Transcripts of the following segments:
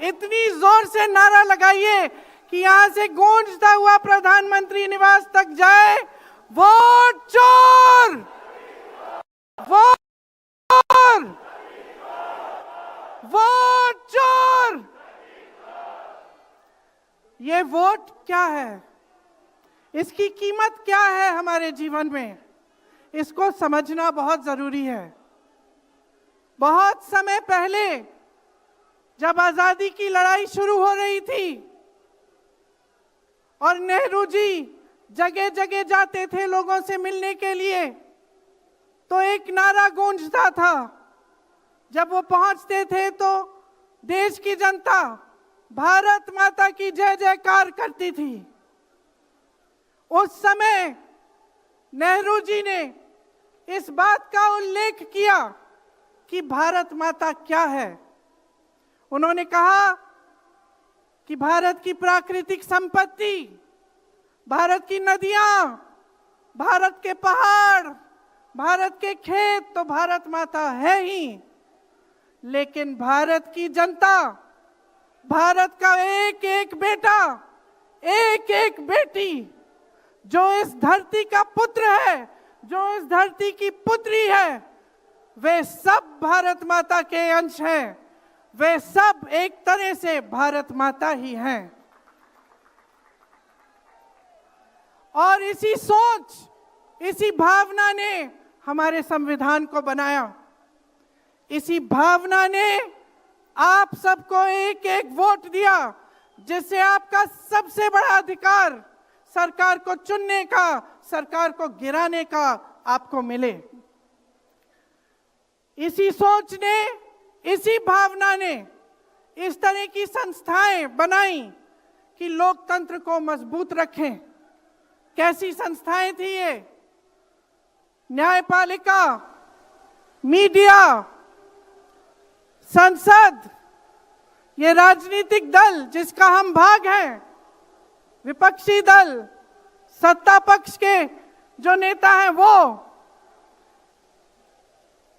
इतनी जोर से नारा लगाइए कि यहां से गूंजता हुआ प्रधानमंत्री निवास तक जाए, वोट चोर, वोट चोर, वोट चोर। ये वोट क्या है, इसकी कीमत क्या है हमारे जीवन में, इसको समझना बहुत जरूरी है। बहुत समय पहले जब आजादी की लड़ाई शुरू हो रही थी और नेहरू जी जगह जगह जाते थे लोगों से मिलने के लिए, तो एक नारा गूंजता था। जब वो पहुंचते थे तो देश की जनता भारत माता की जय जयकार करती थी। उस समय नेहरू जी ने इस बात का उल्लेख किया कि भारत माता क्या है। उन्होंने कहा कि भारत की प्राकृतिक संपत्ति, भारत की नदियां, भारत के पहाड़, भारत के खेत तो भारत माता है ही, लेकिन भारत की जनता, भारत का एक एक बेटा, एक एक बेटी, जो इस धरती का पुत्र है, जो इस धरती की पुत्री है, वे सब भारत माता के अंश हैं। वे सब एक तरह से भारत माता ही हैं। और इसी सोच, इसी भावना ने हमारे संविधान को बनाया। इसी भावना ने आप सबको एक एक वोट दिया, जिससे आपका सबसे बड़ा अधिकार सरकार को चुनने का, सरकार को गिराने का आपको मिले। इसी सोच ने, इसी भावना ने इस तरह की संस्थाएं बनाई कि लोकतंत्र को मजबूत रखें। कैसी संस्थाएं थी ये? न्यायपालिका, मीडिया, संसद, ये राजनीतिक दल जिसका हम भाग हैं, विपक्षी दल, सत्ता पक्ष के जो नेता हैं वो,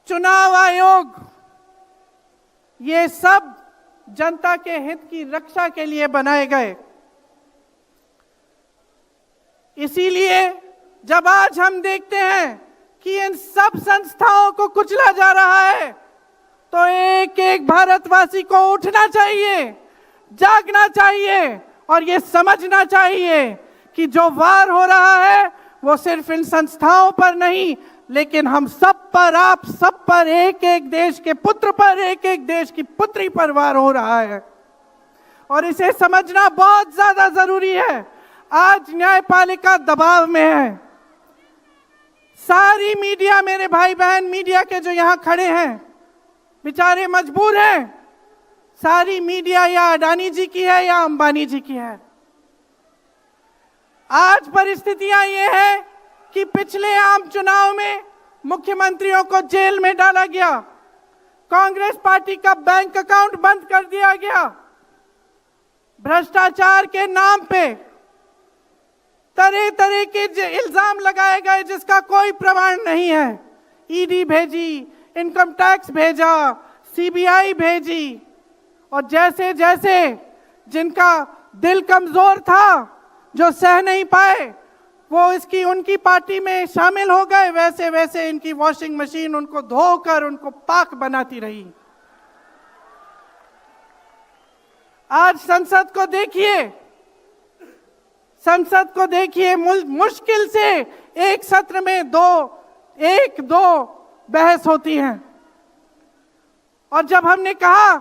चुनाव आयोग, ये सब जनता के हित की रक्षा के लिए बनाए गए। इसीलिए जब आज हम देखते हैं कि इन सब संस्थाओं को कुचला जा रहा है, तो एक एक भारतवासी को उठना चाहिए, जागना चाहिए और ये समझना चाहिए कि जो वार हो रहा है वो सिर्फ इन संस्थाओं पर नहीं, लेकिन हम सब पर, आप सब पर, एक एक देश के पुत्र पर, एक एक देश की पुत्री पर वार हो रहा है। और इसे समझना बहुत ज्यादा जरूरी है। आज न्यायपालिका दबाव में है। सारी मीडिया, मेरे भाई बहन मीडिया के जो यहां खड़े हैं, बेचारे मजबूर हैं। सारी मीडिया या अडानी जी की है या अंबानी जी की है। आज परिस्थितियां ये है कि पिछले आम चुनाव में मुख्यमंत्रियों को जेल में डाला गया, कांग्रेस पार्टी का बैंक अकाउंट बंद कर दिया गया, भ्रष्टाचार के नाम पे तरह तरह के इल्जाम लगाए गए जिसका कोई प्रमाण नहीं है। ईडी भेजी, इनकम टैक्स भेजा, सीबीआई भेजी, और जैसे जैसे जिनका दिल कमजोर था, जो सह नहीं पाए, वो इसकी उनकी पार्टी में शामिल हो गए, वैसे वैसे इनकी वॉशिंग मशीन उनको धोकर उनको पाक बनाती रही। आज संसद को देखिए, संसद को देखिए, मुश्किल से एक सत्र में एक दो बहस होती है। और जब हमने कहा,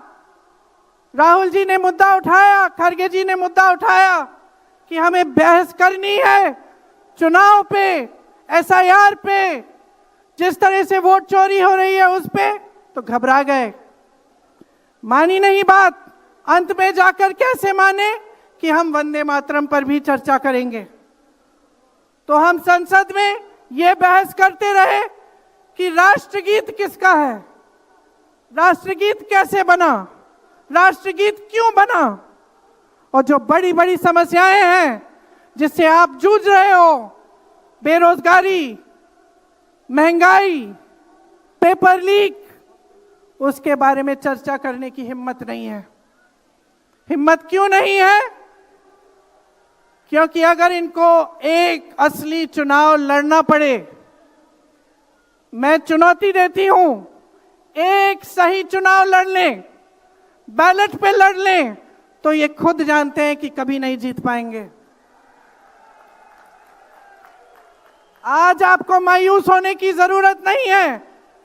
राहुल जी ने मुद्दा उठाया, खड़गे जी ने मुद्दा उठाया कि हमें बहस करनी है चुनाव पे, एसआईआर पे, जिस तरह से वोट चोरी हो रही है उस पे, तो घबरा गए, मानी नहीं बात। अंत में जाकर कैसे माने कि हम वंदे मातरम पर भी चर्चा करेंगे। तो हम संसद में ये बहस करते रहे कि राष्ट्रगीत किसका है, राष्ट्रगीत कैसे बना, राष्ट्रगीत क्यों बना, और जो बड़ी बड़ी समस्याएं हैं जिससे आप जूझ रहे हो, बेरोजगारी, महंगाई, पेपर लीक, उसके बारे में चर्चा करने की हिम्मत नहीं है। हिम्मत क्यों नहीं है? क्योंकि अगर इनको एक असली चुनाव लड़ना पड़े, मैं चुनौती देती हूं, एक सही चुनाव लड़ लें, बैलेट पे लड़ लें, तो ये खुद जानते हैं कि कभी नहीं जीत पाएंगे। आज आपको मायूस होने की जरूरत नहीं है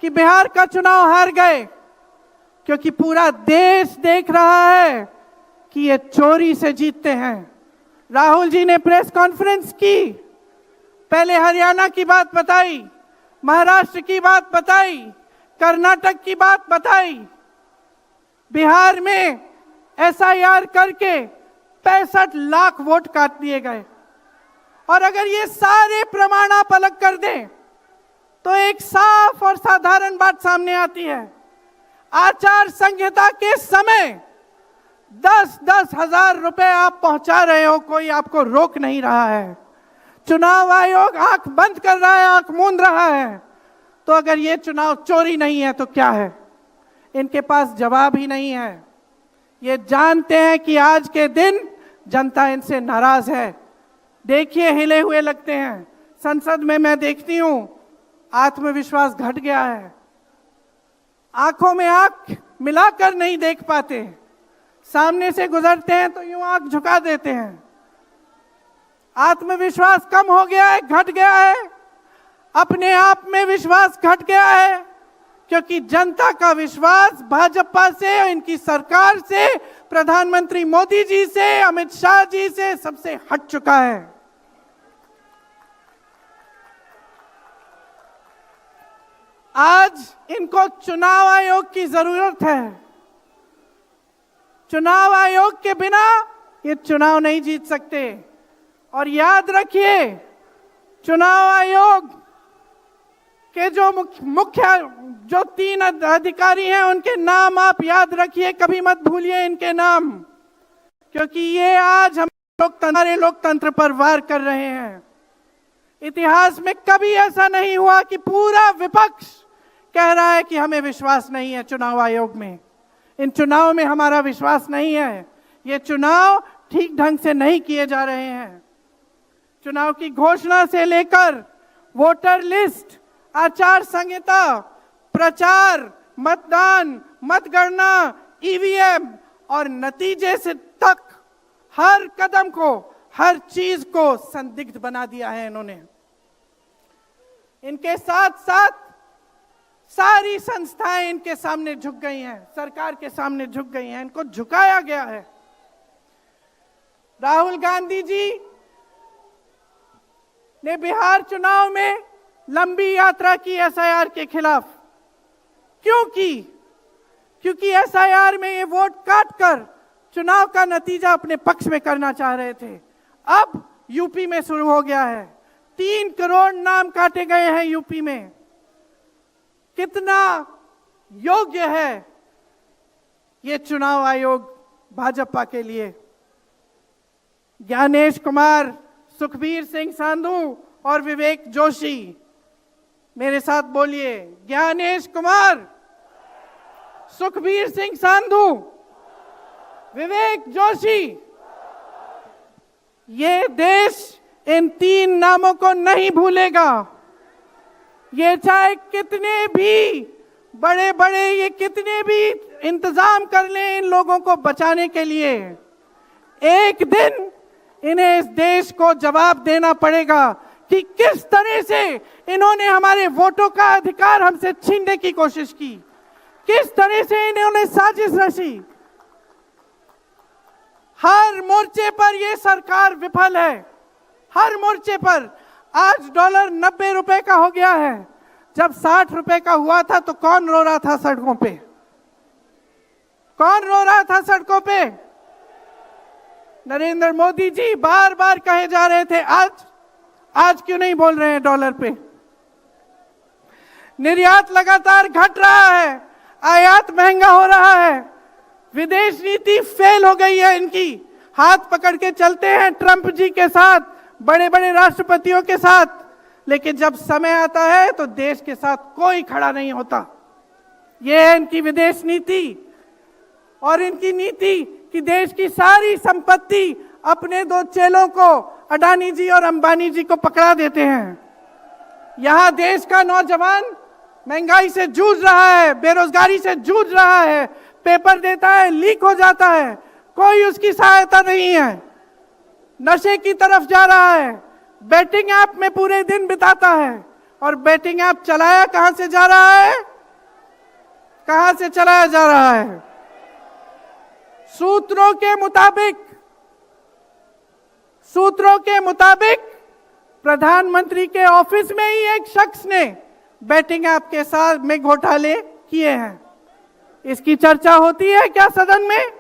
कि बिहार का चुनाव हार गए, क्योंकि पूरा देश देख रहा है कि ये चोरी से जीतते हैं। राहुल जी ने प्रेस कॉन्फ्रेंस की, पहले हरियाणा की बात बताई, महाराष्ट्र की बात बताई, कर्नाटक की बात बताई, बिहार में एसआईआर करके 65 लाख वोट काट दिए गए। और अगर ये सारे प्रमाण आप अलग कर दें तो एक साफ और साधारण बात सामने आती है। आचार संहिता के समय 10-10 हजार रुपए आप पहुंचा रहे हो, कोई आपको रोक नहीं रहा है। चुनाव आयोग आंख बंद कर रहा है, आंख मूंद रहा है। तो अगर ये चुनाव चोरी नहीं है तो क्या है? इनके पास जवाब ही नहीं है। ये जानते हैं कि आज के दिन जनता इनसे नाराज है। देखिए, हिले हुए लगते हैं। संसद में मैं देखती हूं, आत्मविश्वास घट गया है। आंखों में आंख मिलाकर नहीं देख पाते, सामने से गुजरते हैं तो यूं आंख झुका देते हैं। आत्मविश्वास कम हो गया है, घट गया है। अपने आप में विश्वास घट गया है, क्योंकि जनता का विश्वास भाजपा से, इनकी सरकार से, प्रधानमंत्री मोदी जी से, अमित शाह जी से सबसे हट चुका है। आज इनको चुनाव आयोग की जरूरत है। चुनाव आयोग के बिना ये चुनाव नहीं जीत सकते। और याद रखिए, चुनाव आयोग के जो मुख्य जो 3 अधिकारी हैं, उनके नाम आप याद रखिए, कभी मत भूलिए इनके नाम, क्योंकि ये आज हमारे लोकतंत्र पर वार कर रहे हैं। इतिहास में कभी ऐसा नहीं हुआ कि पूरा विपक्ष कह रहा है कि हमें विश्वास नहीं है चुनाव आयोग में, इन चुनाव में हमारा विश्वास नहीं है, ये चुनाव ठीक ढंग से नहीं किए जा रहे हैं। चुनाव की घोषणा से लेकर वोटर लिस्ट, आचार संहिता, प्रचार, मतदान, मतगणना, ईवीएम और नतीजे से तक हर कदम को, हर चीज को संदिग्ध बना दिया है इन्होंने। इनके साथ साथ सारी संस्थाएं इनके सामने झुक गई हैं, सरकार के सामने झुक गई हैं, इनको झुकाया गया है। राहुल गांधी जी ने बिहार चुनाव में लंबी यात्रा की एसआईआर के खिलाफ। क्यों की? क्योंकि एसआईआर में ये वोट काटकर चुनाव का नतीजा अपने पक्ष में करना चाह रहे थे। अब यूपी में शुरू हो गया है, 3 करोड़ नाम काटे गए हैं यूपी में। कितना योग्य है ये चुनाव आयोग भाजपा के लिए? ज्ञानेश कुमार, सुखबीर सिंह सांधू और विवेक जोशी, मेरे साथ बोलिए, ज्ञानेश कुमार, सुखबीर सिंह सांधू, विवेक जोशी। ये देश इन 3 नामों को नहीं भूलेगा। ये चाहे कितने भी बड़े बड़े, ये कितने भी इंतजाम कर लें इन लोगों को बचाने के लिए, एक दिन इन्हें इस देश को जवाब देना पड़ेगा कि किस तरह से इन्होंने हमारे वोटों का अधिकार हमसे छीनने की कोशिश की, किस तरह से इन्होंने साजिश रची। हर मोर्चे पर यह सरकार विफल है, हर मोर्चे पर। आज डॉलर 90 रुपए का हो गया है। जब 60 रुपए का हुआ था तो कौन रो रहा था सड़कों पे? कौन रो रहा था सड़कों पे? नरेंद्र मोदी जी बार बार कहे जा रहे थे। आज क्यों नहीं बोल रहे हैं डॉलर पे? निर्यात लगातार घट रहा है, आयात महंगा हो रहा है, विदेश नीति फेल हो गई है इनकी। हाथ पकड़ के चलते हैं ट्रंप जी के साथ, बड़े बड़े राष्ट्रपतियों के साथ, लेकिन जब समय आता है तो देश के साथ कोई खड़ा नहीं होता। यह है इनकी विदेश नीति। और इनकी नीति कि देश की सारी संपत्ति अपने दो चेलों को, अडानी जी और अंबानी जी को पकड़ा देते हैं। यहां देश का नौजवान महंगाई से जूझ रहा है, बेरोजगारी से जूझ रहा है, पेपर देता है, लीक हो जाता है, कोई उसकी सहायता नहीं है, नशे की तरफ जा रहा है, बैटिंग ऐप में पूरे दिन बिताता है। और बैटिंग ऐप चलाया कहां से जा रहा है? कहां से चलाया जा रहा है? सूत्रों के मुताबिक प्रधानमंत्री के ऑफिस में ही एक शख्स ने बैटिंग ऐप के साथ में घोटाले किए हैं। इसकी चर्चा होती है क्या सदन में?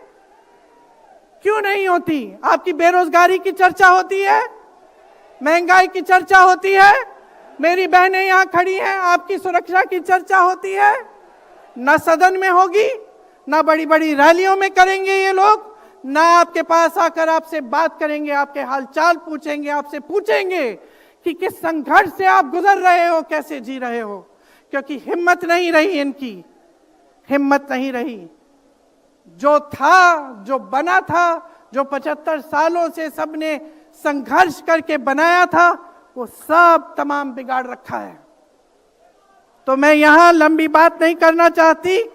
क्यों नहीं होती? आपकी बेरोजगारी की चर्चा होती है, महंगाई की चर्चा होती है, मेरी बहनें यहां खड़ी हैं, आपकी सुरक्षा की चर्चा होती है? ना सदन में होगी, ना बड़ी बड़ी रैलियों में करेंगे ये लोग, ना आपके पास आकर आपसे बात करेंगे, आपके हालचाल पूछेंगे, आपसे पूछेंगे कि किस संघर्ष से आप गुजर रहे हो, कैसे जी रहे हो। क्योंकि हिम्मत नहीं रही, इनकी हिम्मत नहीं रही। जो था, जो बना था, जो 75 सालों से सबने संघर्ष करके बनाया था, वो सब तमाम बिगाड़ रखा है। तो मैं यहां लंबी बात नहीं करना चाहती,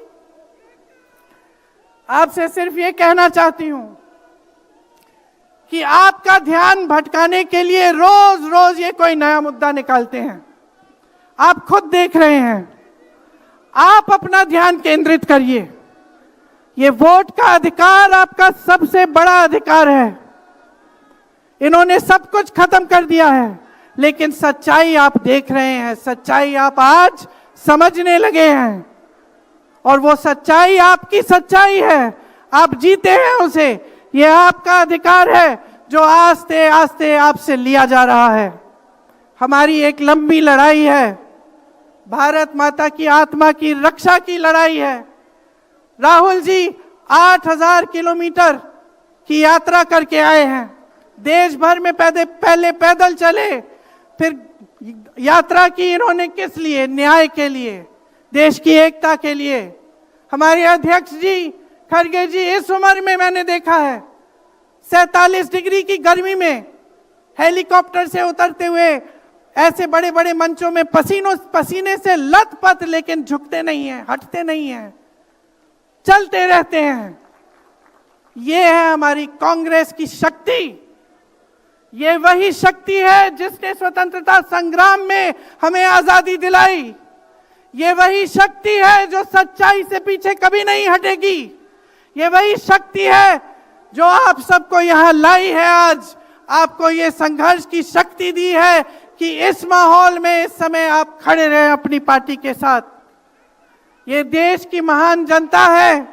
आपसे सिर्फ ये कहना चाहती हूं कि आपका ध्यान भटकाने के लिए रोज रोज ये कोई नया मुद्दा निकालते हैं। आप खुद देख रहे हैं, आप अपना ध्यान केंद्रित करिए। ये वोट का अधिकार आपका सबसे बड़ा अधिकार है। इन्होंने सब कुछ खत्म कर दिया है, लेकिन सच्चाई आप देख रहे हैं, सच्चाई आप आज समझने लगे हैं। और वो सच्चाई आपकी सच्चाई है, आप जीते हैं उसे। ये आपका अधिकार है जो आस्ते आस्ते आपसे लिया जा रहा है। हमारी एक लंबी लड़ाई है, भारत माता की आत्मा की रक्षा की लड़ाई है। राहुल जी 8000 किलोमीटर की यात्रा करके आए हैं, देश भर में पहले पैदल चले, फिर यात्रा की इन्होंने किस लिए? न्याय के लिए, देश की एकता के लिए। हमारे अध्यक्ष जी खड़गे जी, इस उम्र में मैंने देखा है 47 डिग्री की गर्मी में हेलीकॉप्टर से उतरते हुए ऐसे बड़े बड़े मंचों में पसीने से लथपथ, लेकिन झुकते नहीं हैं, हटते नहीं हैं, चलते रहते हैं। ये है हमारी कांग्रेस की शक्ति। ये वही शक्ति है जिसने स्वतंत्रता संग्राम में हमें आजादी दिलाई। ये वही शक्ति है जो सच्चाई से पीछे कभी नहीं हटेगी। ये वही शक्ति है जो आप सबको यहां लाई है, आज आपको ये संघर्ष की शक्ति दी है कि इस माहौल में इस समय आप खड़े रहे अपनी पार्टी के साथ। ये देश की महान जनता है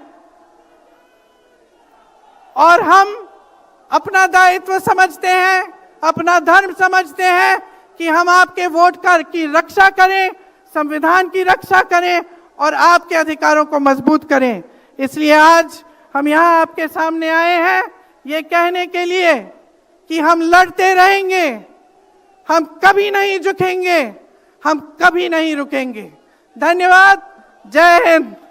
और हम अपना दायित्व समझते हैं, अपना धर्म समझते हैं कि हम आपके वोट की रक्षा करें, संविधान की रक्षा करें और आपके अधिकारों को मजबूत करें। इसलिए आज हम यहाँ आपके सामने आए हैं ये कहने के लिए कि हम लड़ते रहेंगे, हम कभी नहीं झुकेंगे, हम कभी नहीं रुकेंगे। धन्यवाद। जय हिंद।